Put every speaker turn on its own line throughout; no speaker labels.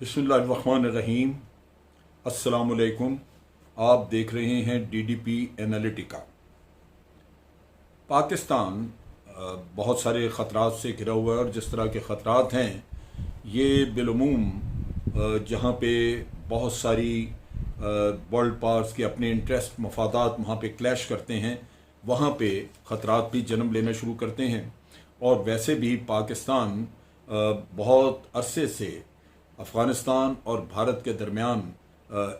बिस्मिल्लाहिर्रहमानिर्रहीम। अस्सलामुअलैकुम। आप देख रहे हैं डीडीपी एनालिटिका। पाकिस्तान बहुत सारे ख़तरात से घिरा हुआ है और जिस तरह के ख़तरात हैं ये बिलूम जहाँ पे बहुत सारी वर्ल्ड पावर्स के अपने इंटरेस्ट मफादात वहाँ पे क्लैश करते हैं, वहाँ पे ख़तरात भी जन्म लेना शुरू करते हैं। और वैसे भी पाकिस्तान बहुत अरसे से अफ़गानिस्तान और भारत के दरमियान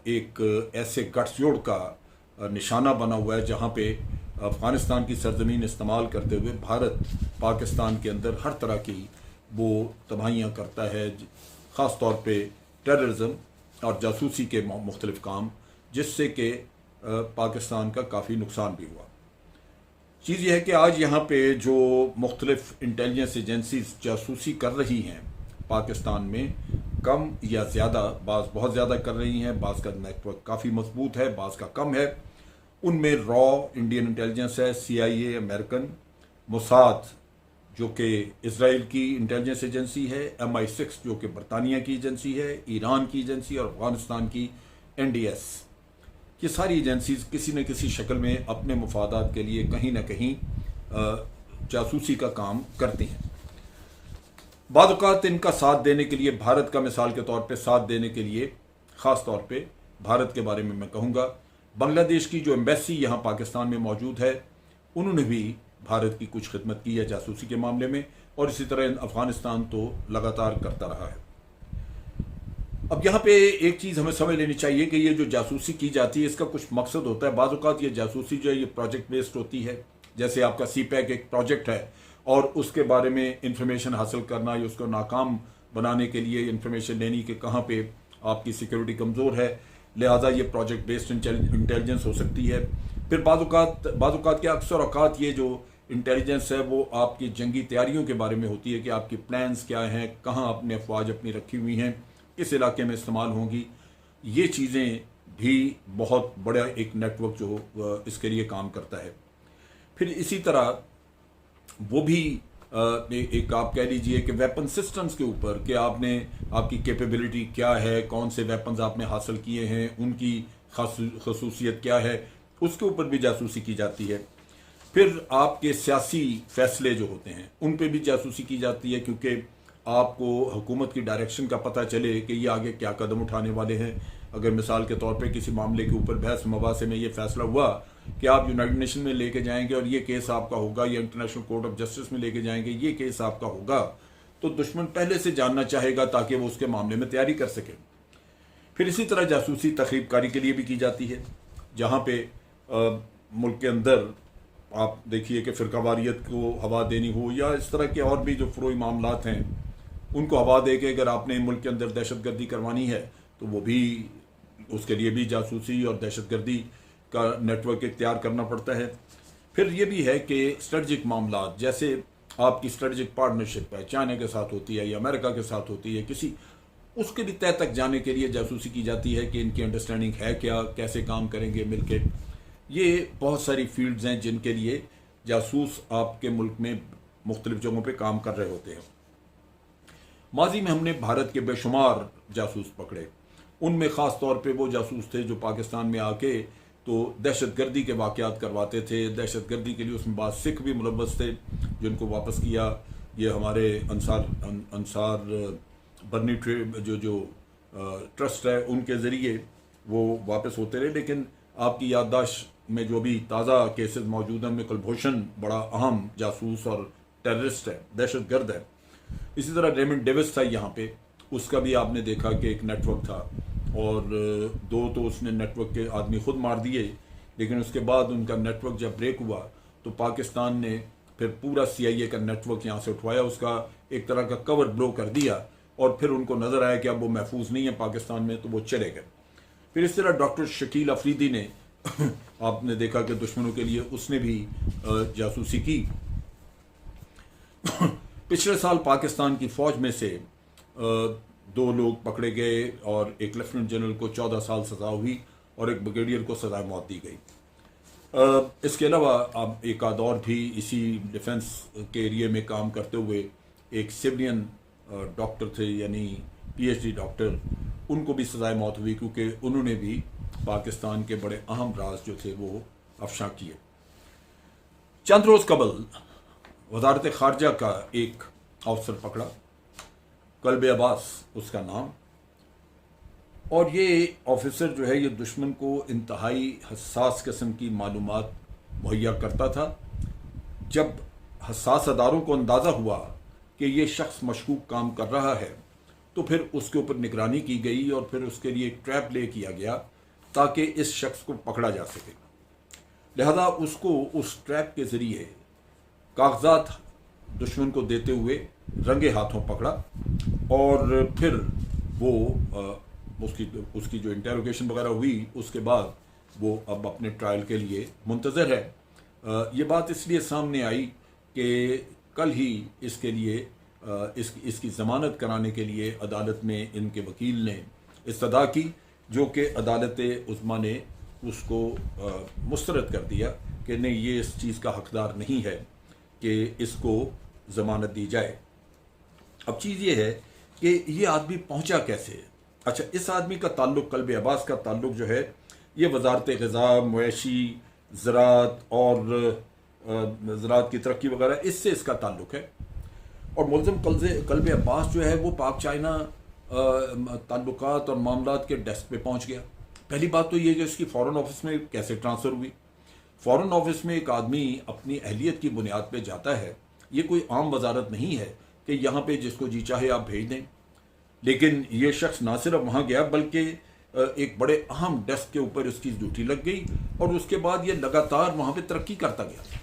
एक ऐसे गठजोड़ का निशाना बना हुआ है जहाँ पे अफ़गानिस्तान की सरजमीन इस्तेमाल करते हुए भारत पाकिस्तान के अंदर हर तरह की वो तबाहियाँ करता है, ख़ास तौर पे टेररिज्म और जासूसी के मुख्तलिफ़ काम, जिससे कि पाकिस्तान का काफ़ी नुकसान भी हुआ। चीज़ यह है कि आज यहाँ पे जो मुख्तलिफ़ इंटेलिजेंस एजेंसीज जासूसी कर रही हैं पाकिस्तान में, कम या ज़्यादा, बाज़ बहुत ज़्यादा कर रही हैं, बाज़ का नेटवर्क काफ़ी मजबूत है, बाज़ का कम है। उनमें रॉ इंडियन इंटेलिजेंस है, CIA अमेरिकन, मोसाद जो कि इसराइल की इंटेलिजेंस एजेंसी है, MI6 जो कि बरतानिया की एजेंसी है, ईरान की एजेंसी और अफगानिस्तान की NDS। ये सारी एजेंसीज किसी न किसी शक्ल में अपने मफादात के लिए कहीं ना कहीं जासूसी का काम करती हैं। बाद औक़ात इनका साथ देने के लिए, भारत का मिसाल के तौर पे साथ देने के लिए, ख़ास तौर पे भारत के बारे में मैं कहूँगा, बांग्लादेश की जो एम्बेसी यहाँ पाकिस्तान में मौजूद है, उन्होंने भी भारत की कुछ खिदमत की है जासूसी के मामले में, और इसी तरह अफ़गानिस्तान तो लगातार करता रहा है। अब यहाँ पे एक चीज़ हमें समझ लेनी चाहिए कि ये जो जासूसी की जाती है इसका कुछ मकसद होता है। बाद औक़ात ये जासूसी जो है ये प्रोजेक्ट बेस्ड होती है। जैसे आपका CPEC एक प्रोजेक्ट है और उसके बारे में इंफॉर्मेशन हासिल करना या उसको नाकाम बनाने के लिए इंफॉर्मेशन लेनी कि कहाँ पे आपकी सिक्योरिटी कमज़ोर है, लिहाजा ये प्रोजेक्ट बेस्ड इंटेलिजेंस हो सकती है। फिर बाद औक़ात के अक्सर औक़ात ये जो इंटेलिजेंस है वो आपकी जंगी तैयारियों के बारे में होती है कि आपकी प्लान्स क्या हैं, कहाँ आपने अफवाज अपनी रखी हुई हैं, किस इलाके में इस्तेमाल होंगी। ये चीज़ें भी बहुत बड़ा एक नेटवर्क जो इसके लिए काम करता है। फिर इसी तरह वो भी एक आप कह लीजिए कि वेपन सिस्टम्स के ऊपर कि आपकी कैपेबिलिटी क्या है, कौन से वेपन्स आपने हासिल किए हैं, उनकी खसूसियत क्या है, उसके ऊपर भी जासूसी की जाती है। फिर आपके सियासी फैसले जो होते हैं उन पे भी जासूसी की जाती है, क्योंकि आपको हुकूमत की डायरेक्शन का पता चले कि ये आगे क्या कदम उठाने वाले हैं। अगर मिसाल के तौर पे किसी मामले के ऊपर बहस मुबासे में ये फैसला हुआ कि आप यूनाइटेड नेशन में लेके जाएंगे और ये केस आपका होगा, या इंटरनेशनल कोर्ट ऑफ जस्टिस में लेके जाएंगे, ये केस आपका होगा, तो दुश्मन पहले से जानना चाहेगा ताकि वो उसके मामले में तैयारी कर सके। फिर इसी तरह जासूसी तखरीबकारी के लिए भी की जाती है, जहाँ पे मुल्क के अंदर आप देखिए कि फ़िरकावारियत को हवा देनी हो या इस तरह के और भी जो फ़रोई मामलात हैं उनको हवा दे के अगर आपने मुल्क के अंदर दहशतगर्दी करवानी है तो वो भी, उसके लिए भी जासूसी और दहशतगर्दी का नेटवर्क इख्तियार करना पड़ता है। फिर ये भी है कि स्ट्रेटजिक मामलात, जैसे आपकी स्ट्रेटजिक पार्टनरशिप है, चाइना के साथ होती है या अमेरिका के साथ होती है, किसी उसके भी तय तक जाने के लिए जासूसी की जाती है कि इनकी अंडरस्टैंडिंग है क्या, कैसे काम करेंगे मिलके। ये बहुत सारी फील्ड्स हैं जिनके लिए जासूस आपके मुल्क में मुख्तलिफ जगहों पे काम कर रहे होते हैं। माजी में हमने भारत के बेशुमार जासूस पकड़े, उनमें ख़ास तौर पे वो जासूस थे जो पाकिस्तान में आके तो दहशतगर्दी के वाक़यात करवाते थे। दहशतगर्दी के लिए उसमें बाद सिख भी मुलव्वस थे जिनको वापस किया। ये हमारे अंसार बर्नी जो ट्रस्ट है उनके ज़रिए वो वापस होते रहे। लेकिन आपकी याददाश्त में जो भी ताज़ा केसेस मौजूद हैं उनमें कुलभूषण बड़ा अहम जासूस और टेररिस्ट है, दहशतगर्द है। इसी तरह रेमंड डेविस था यहाँ पे, उसका भी आपने देखा कि एक नेटवर्क था और दो तो उसने नेटवर्क के आदमी खुद मार दिए, लेकिन उसके बाद उनका नेटवर्क जब ब्रेक हुआ तो पाकिस्तान ने फिर पूरा CIA का नेटवर्क यहाँ से उठवाया, उसका एक तरह का कवर ब्लो कर दिया और फिर उनको नज़र आया कि अब वो महफूज नहीं है पाकिस्तान में, तो वो चले गए। फिर इस तरह डॉक्टर शकील अफरीदी ने आपने देखा कि दुश्मनों के लिए उसने भी जासूसी की। पिछले साल पाकिस्तान की फ़ौज में से 2 लोग पकड़े गए और एक लेफ्टिनेंट जनरल को 14 साल सज़ा हुई और एक ब्रिगेडियर को सज़ा मौत दी गई। इसके अलावा अब एक आध और भी इसी डिफेंस के एरिए में काम करते हुए एक सिविलियन डॉक्टर थे, यानी PhD डॉक्टर, उनको भी सजाए मौत हुई क्योंकि उन्होंने भी पाकिस्तान के बड़े अहम राज जो थे वो अफशा किए। चंद रोज़ कबल वजारत खारजा का एक अफसर पकड़ा, कल्ब अब्बास उसका नाम, और ये ऑफिसर जो है ये दुश्मन को इंतहाई हसास किस्म की मालूमात मुहैया करता था। जब हसास अदारों को अंदाज़ा हुआ कि ये शख्स मशकूक काम कर रहा है तो फिर उसके ऊपर निगरानी की गई और फिर उसके लिए एक ट्रैप ले किया गया ताकि इस शख्स को पकड़ा जा सके। लिहाजा उसको उस ट्रैप के ज़रिए कागजात दुश्मन को देते हुए रंगे हाथों पकड़ा और फिर वो उसकी जो इंटेरोगेशन वगैरह हुई उसके बाद वो अब अपने ट्रायल के लिए मुंतज़र है। ये बात इसलिए सामने आई कि कल ही इसके लिए इसकी ज़मानत कराने के लिए अदालत में इनके वकील ने इस्तदा की, जो कि अदालत उस्मा ने उसको मुस्तरद कर दिया कि नहीं, ये इस चीज़ का हकदार नहीं है कि इसको ज़मानत दी जाए। अब चीज़ ये है कि ये आदमी पहुंचा कैसे। अच्छा, इस आदमी का ताल्लुक़, कल्ब अब्बास का ताल्लुक़ जो है ये वजारत ग़िज़ा, मवेशी, ज़राअत और ज़राअत की तरक्की वगैरह, इससे इसका ताल्लुक़ है। और मुलज़म कल्ब अब्बास जो है वो पाक चाइना ताल्लुकात और मामलात के डेस्क पे पहुंच गया। पहली बात तो ये कि इसकी फ़ॉरेन ऑफिस में कैसे ट्रांसफ़र हुई। फ़ॉरेन ऑफिस में एक आदमी अपनी अहलियत की बुनियाद पे जाता है, ये कोई आम वजारत नहीं है कि यहाँ पे जिसको जी चाहे आप भेज दें। लेकिन ये शख्स ना सिर्फ वहाँ गया बल्कि एक बड़े अहम डेस्क के ऊपर उसकी ड्यूटी लग गई और उसके बाद ये लगातार वहाँ पे तरक्की करता गया।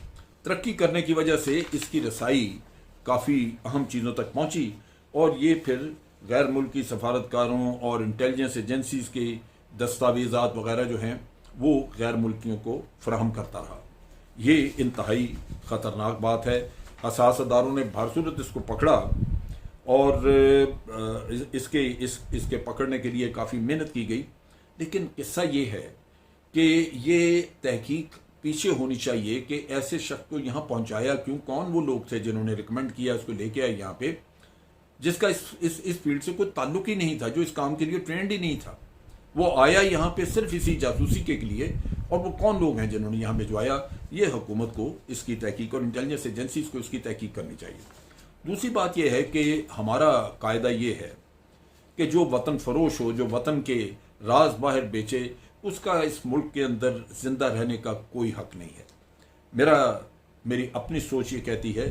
तरक्की करने की वजह से इसकी रसाई काफ़ी अहम चीज़ों तक पहुँची और ये फिर गैर मुल्की सफारतकारों और इंटेलिजेंस एजेंसीज़ के दस्तावेज़ात वगैरह जो हैं वो गैर मुल्कियों को फराहम करता रहा। ये इंतहाई ख़तरनाक बात है। हसास अदारों ने भारसूरत इसको पकड़ा और इसके पकड़ने के लिए काफ़ी मेहनत की गई। लेकिन किस्सा ये है कि ये तहकीक पीछे होनी चाहिए कि ऐसे शख्स को यहाँ पहुँचाया क्यों, कौन वो लोग थे जिन्होंने रिकमेंड किया इसको लेके आए यहाँ पे, जिसका इस फील्ड से कोई ताल्लुक ही नहीं था, जो इस काम के लिए ट्रेंड ही नहीं था। वो आया यहाँ पे सिर्फ इसी जासूसी के लिए, और वो कौन लोग हैं जिन्होंने यहाँ भिजवाया। ये हुकूमत को इसकी तहकीक और इंटेलिजेंस एजेंसीज को इसकी तहकीक करनी चाहिए। दूसरी बात यह है कि हमारा कायदा ये है कि जो वतन फरोश हो, जो वतन के राज बाहर बेचे, उसका इस मुल्क के अंदर जिंदा रहने का कोई हक नहीं है। मेरी अपनी सोच ये कहती है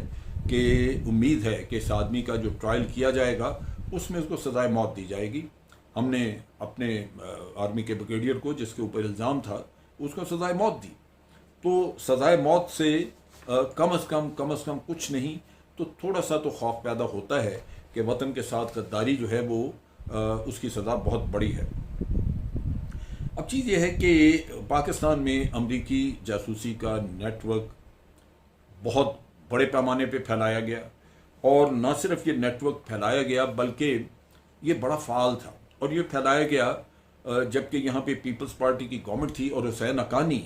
कि उम्मीद है कि इस आदमी का जो ट्रायल किया जाएगा उसमें उसको सजाए मौत दी जाएगी। हमने अपने आर्मी के ब्रिगेडियर को, जिसके ऊपर इल्ज़ाम था, उसको सजाए मौत दी। तो सजाए मौत से कम अज़ कम कुछ नहीं तो थोड़ा सा तो खौफ पैदा होता है कि वतन के साथ गद्दारी जो है वो उसकी सज़ा बहुत बड़ी है। अब चीज़ ये है कि पाकिस्तान में अमरीकी जासूसी का नेटवर्क बहुत बड़े पैमाने पे फैलाया गया, और न सिर्फ ये नेटवर्क फैलाया गया बल्कि ये बड़ा फ़ाल था। और ये फैलाया गया जबकि यहाँ पे पीपल्स पार्टी की गवर्नमेंट थी और हुसैन हक्कानी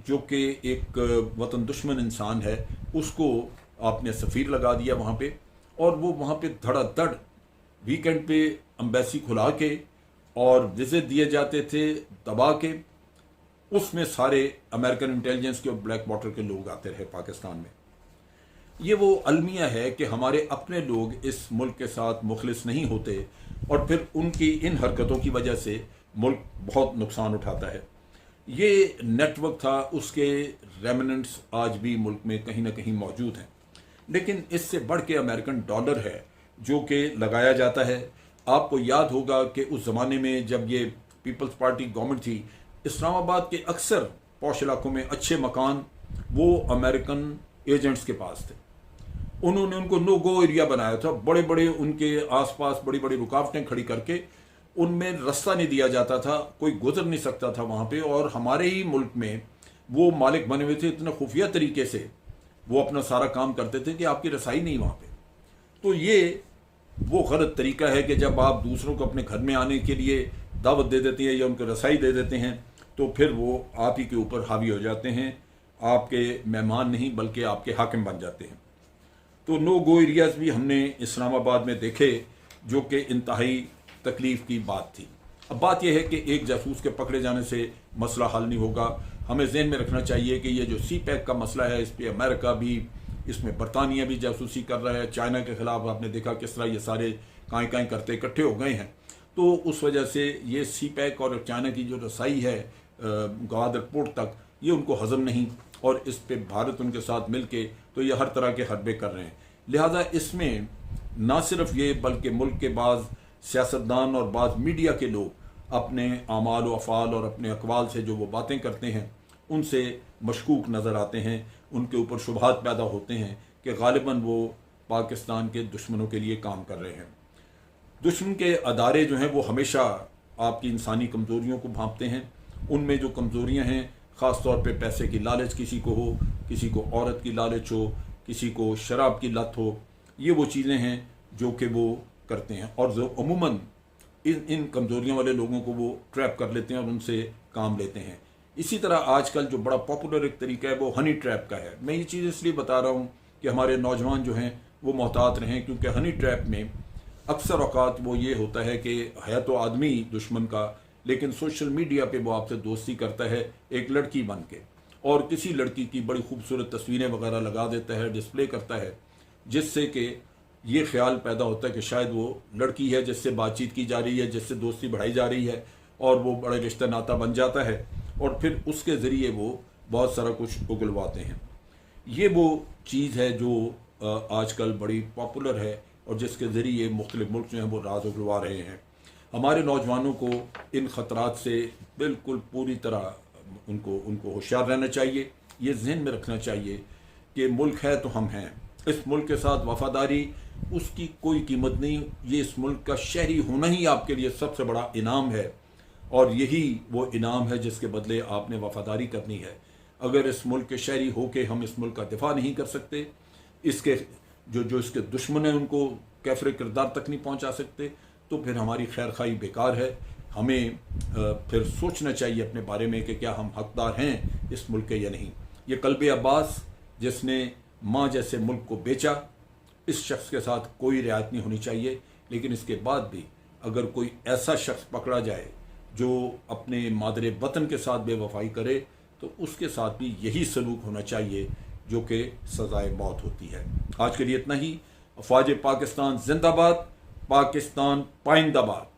जो कि एक वतन दुश्मन इंसान है, उसको आपने सफ़ीर लगा दिया वहाँ पे, और वो वहाँ पे धड़ाधड़ वीकेंड पे एम्बेसी खुला के और विजिट दिए जाते थे दबा के। उसमें सारे अमेरिकन इंटेलिजेंस के और ब्लैक वाटर के लोग आते रहे पाकिस्तान में। ये वो अलमिया है कि हमारे अपने लोग इस मुल्क के साथ मुखलिस नहीं होते और फिर उनकी इन हरकतों की वजह से मुल्क बहुत नुकसान उठाता है। ये नेटवर्क था, उसके रेमिनेंट्स आज भी मुल्क में कहीं ना कहीं मौजूद हैं। लेकिन इससे बढ़ के अमेरिकन डॉलर है जो कि लगाया जाता है। आपको याद होगा कि उस ज़माने में जब ये पीपल्स पार्टी गवर्नमेंट थी, इस्लामाबाद के अक्सर पौश इलाकों में अच्छे मकान वो अमेरिकन एजेंट्स के पास थे। उन्होंने उनको नो गो एरिया बनाया था, बड़े बड़े उनके आसपास बड़ी बड़ी रुकावटें खड़ी करके उनमें रास्ता नहीं दिया जाता था, कोई गुजर नहीं सकता था वहाँ पे। और हमारे ही मुल्क में वो मालिक बने हुए थे, इतने खुफिया तरीके से वो अपना सारा काम करते थे कि आपकी रसाई नहीं वहाँ पे। तो ये वो गलत तरीका है कि जब आप दूसरों को अपने घर में आने के लिए दावत दे देते हैं या उनको रसाई दे देते हैं तो फिर वो आप ही के ऊपर हावी हो जाते हैं, आपके मेहमान नहीं बल्कि आपके हाकिम बन जाते हैं। तो नो गो एरियाज़ भी हमने इस्लामाबाद में देखे जो कि इंतहाई तकलीफ़ की बात थी। अब बात यह है कि एक जासूस के पकड़े जाने से मसला हल नहीं होगा। हमें ज़हन में रखना चाहिए कि ये जो सी पैक का मसला है, इस पर अमेरिका भी, इसमें बरतानिया भी जासूसी कर रहा है। चाइना के ख़िलाफ़ आपने देखा किस तरह ये सारे काएँ काएँ करते इकट्ठे हो गए हैं। तो उस वजह से ये सी पैक और चाइना की जो रसाई है गवादर पोर्ट तक, ये उनको हज़म नहीं, और इस पे भारत उनके साथ मिल के तो ये हर तरह के हरबे कर रहे हैं। लिहाजा इसमें ना सिर्फ ये बल्कि मुल्क के बाज़ सियासतदान और बाज़ मीडिया के लोग अपने आमाल व अफ़ाल और अपने अक़वाल से जो वो बातें करते हैं उनसे मशकूक नज़र आते हैं। उनके ऊपर शुबहात पैदा होते हैं कि गालिबन वो पाकिस्तान के दुश्मनों के लिए काम कर रहे हैं। दुश्मन के अदारे जो हैं वो हमेशा आपकी इंसानी कमज़ोरियों को भांपते हैं। उनमें जो कमज़ोरियाँ हैं, ख़ास तौर पे पैसे की लालच किसी को हो, किसी को औरत की लालच हो, किसी को शराब की लत हो, ये वो चीज़ें हैं जो कि वो करते हैं, और जो अमूमन इन कमज़ोरियों वाले लोगों को वो ट्रैप कर लेते हैं और उनसे काम लेते हैं। इसी तरह आजकल जो बड़ा पॉपुलर एक तरीका है वो हनी ट्रैप का है। मैं ये चीज़ इसलिए बता रहा हूँ कि हमारे नौजवान जो हैं वो मोहतात रहें, क्योंकि हनी ट्रैप में अक्सर औकात वो ये होता है कि है तो आदमी दुश्मन का, लेकिन सोशल मीडिया पे वो आपसे दोस्ती करता है एक लड़की बन के, और किसी लड़की की बड़ी खूबसूरत तस्वीरें वगैरह लगा देता है, डिस्प्ले करता है, जिससे कि ये ख्याल पैदा होता है कि शायद वो लड़की है जिससे बातचीत की जा रही है, जिससे दोस्ती बढ़ाई जा रही है, और वो बड़े रिश्ता नाता बन जाता है, और फिर उसके ज़रिए वो बहुत सारा कुछ उगलवाते हैं। ये वो चीज़ है जो आजकल बड़ी पॉपुलर है और जिसके ज़रिए मुख्तलिफ मुल्क जो हैं वो राज उगलवा रहे हैं। हमारे नौजवानों को इन ख़तरात से बिल्कुल पूरी तरह उनको होशियार रहना चाहिए। ये जहन में रखना चाहिए कि मुल्क है तो हम हैं, इस मुल्क के साथ वफ़ादारी, उसकी कोई कीमत नहीं। ये इस मुल्क का शहरी होना ही आपके लिए सबसे बड़ा इनाम है, और यही वो इनाम है जिसके बदले आपने वफ़ादारी करनी है। अगर इस मुल्क के शहरी हो के हम इस मुल्क का दिफा नहीं कर सकते, इसके जो इसके दुश्मन हैं उनको कैफरे किरदार तक नहीं पहुंचा सकते, तो फिर हमारी खैर खाई बेकार है। हमें फिर सोचना चाहिए अपने बारे में कि क्या हम हकदार हैं इस मुल्क के या नहीं। ये कल्बे अब्बास जिसने माँ जैसे मुल्क को बेचा, इस शख्स के साथ कोई रियायत नहीं होनी चाहिए। लेकिन इसके बाद भी अगर कोई ऐसा शख्स पकड़ा जाए जो अपने मादरे वतन के साथ बेवफाई करे, तो उसके साथ भी यही सलूक होना चाहिए जो कि सज़ाए मौत होती है। आज के लिए इतना ही। अफ़वाज पाकिस्तान जिंदाबाद, पाकिस्तान पाइंदाबाद।